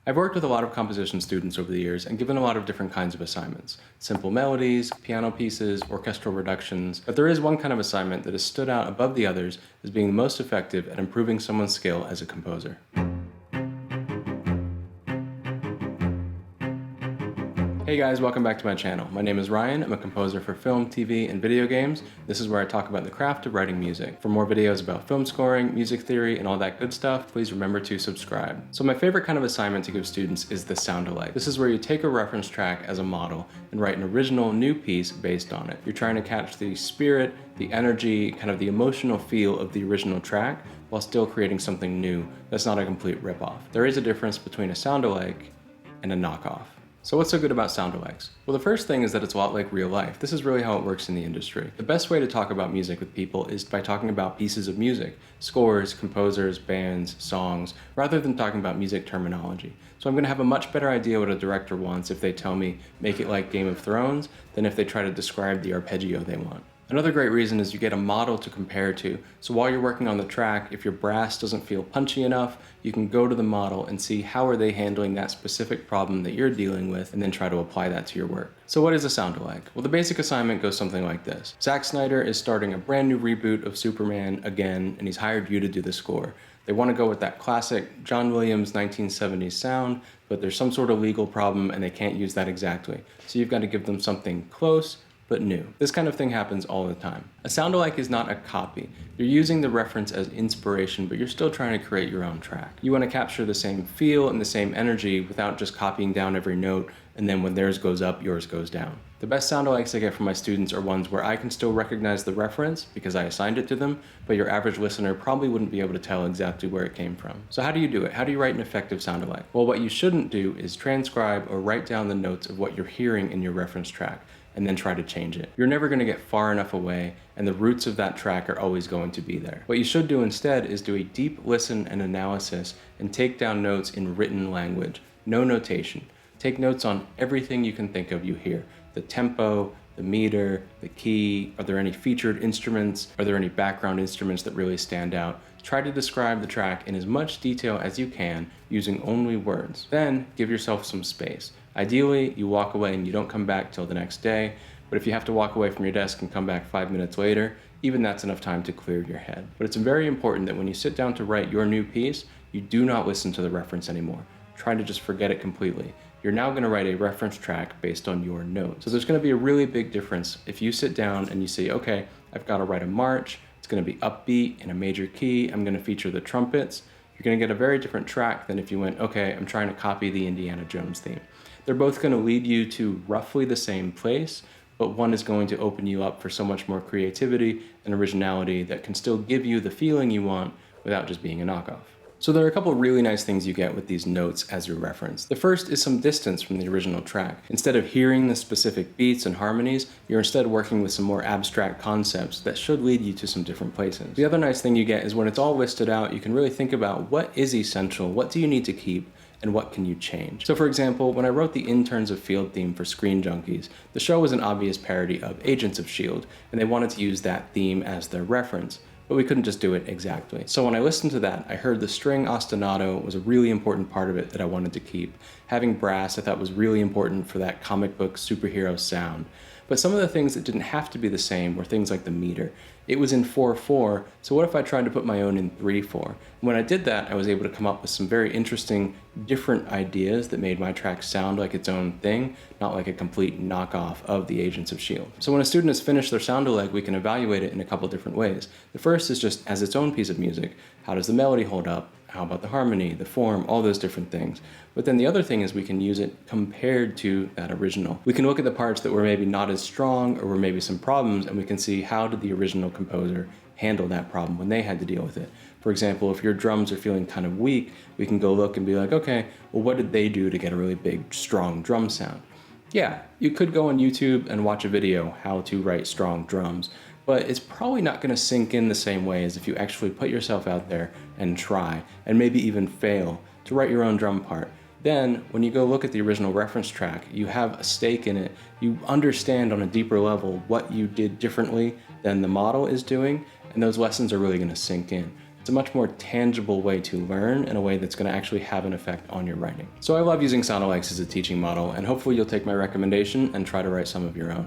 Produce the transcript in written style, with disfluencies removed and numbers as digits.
I've worked with a lot of composition students over the years and given a lot of different kinds of assignments. Simple melodies, piano pieces, orchestral reductions, but there is one kind of assignment that has stood out above the others as being the most effective at improving someone's skill as a composer. Hey guys, welcome back to my channel. My name is Ryan. I'm a composer for film, TV, and video games. This is where I talk about the craft of writing music. For more videos about film scoring, music theory, and all that good stuff, please remember to subscribe. So my favorite kind of assignment to give students is the Soundalike. This is where you take a reference track as a model and write an original new piece based on it. You're trying to catch the spirit, the energy, kind of the emotional feel of the original track while still creating something new that's not a complete ripoff. There is a difference between a Soundalike and a knockoff. So what's so good about Soundalikes? Well, the first thing is that it's a lot like real life. This is really how it works in the industry. The best way to talk about music with people is by talking about pieces of music, scores, composers, bands, songs, rather than talking about music terminology. So I'm going to have a much better idea what a director wants if they tell me, make it like Game of Thrones, than if they try to describe the arpeggio they want. Another great reason is you get a model to compare to. So while you're working on the track, if your brass doesn't feel punchy enough, you can go to the model and see how are they handling that specific problem that you're dealing with and then try to apply that to your work. So what is a Soundalike? Well, the basic assignment goes something like this. Zack Snyder is starting a brand new reboot of Superman again, and he's hired you to do the score. They want to go with that classic John Williams 1970s sound, but there's some sort of legal problem and they can't use that exactly. So you've got to give them something close, but new. This kind of thing happens all the time. A Soundalike is not a copy. You're using the reference as inspiration, but you're still trying to create your own track. You want to capture the same feel and the same energy without just copying down every note, and then when theirs goes up, yours goes down. The best Soundalikes I get from my students are ones where I can still recognize the reference because I assigned it to them, but your average listener probably wouldn't be able to tell exactly where it came from. So how do you do it? How do you write an effective Soundalike? Well, what you shouldn't do is transcribe or write down the notes of what you're hearing in your reference track and then try to change it. You're never going to get far enough away, and the roots of that track are always going to be there. What you should do instead is do a deep listen and analysis and take down notes in written language. No notation. Take notes on everything you can think of you hear. The tempo, the meter, the key, are there any featured instruments? Are there any background instruments that really stand out? Try to describe the track in as much detail as you can using only words. Then give yourself some space. Ideally, you walk away and you don't come back till the next day, but if you have to walk away from your desk and come back 5 minutes later, even that's enough time to clear your head. But it's very important that when you sit down to write your new piece, you do not listen to the reference anymore. Try to just forget it completely. You're now going to write a reference track based on your notes. So there's going to be a really big difference if you sit down and you say, okay, I've got to write a march, it's going to be upbeat in a major key, I'm going to feature the trumpets. You're going to get a very different track than if you went, okay, I'm trying to copy the Indiana Jones theme. They're both going to lead you to roughly the same place, but one is going to open you up for so much more creativity and originality that can still give you the feeling you want without just being a knockoff. So there are a couple of really nice things you get with these notes as your reference. The first is some distance from the original track. Instead of hearing the specific beats and harmonies, you're instead working with some more abstract concepts that should lead you to some different places. The other nice thing you get is when it's all listed out, you can really think about what is essential, what do you need to keep, and what can you change. So for example, when I wrote the Interns of Field theme for Screen Junkies, the show was an obvious parody of Agents of S.H.I.E.L.D., and they wanted to use that theme as their reference, but we couldn't just do it exactly. So when I listened to that, I heard the string ostinato was a really important part of it that I wanted to keep. Having brass I thought was really important for that comic book superhero sound. But some of the things that didn't have to be the same were things like the meter. It was in 4/4, so what if I tried to put my own in 3/4? When I did that, I was able to come up with some very interesting, different ideas that made my track sound like its own thing, not like a complete knockoff of the Agents of S.H.I.E.L.D. So when a student has finished their Soundalike, we can evaluate it in a couple different ways. The first is just as its own piece of music. How does the melody hold up? How about the harmony, the form, all those different things. But then the other thing is we can use it compared to that original. We can look at the parts that were maybe not as strong or were maybe some problems, and we can see how did the original composer handle that problem when they had to deal with it. For example, if your drums are feeling kind of weak, we can go look and be like, okay, well what did they do to get a really big, strong drum sound? Yeah, you could go on YouTube and watch a video how to write strong drums, but it's probably not going to sink in the same way as if you actually put yourself out there and try, and maybe even fail, to write your own drum part. Then, when you go look at the original reference track, you have a stake in it. You understand on a deeper level what you did differently than the model is doing, and those lessons are really going to sink in. It's a much more tangible way to learn in a way that's going to actually have an effect on your writing. So I love using Soundalikes as a teaching model, and hopefully you'll take my recommendation and try to write some of your own.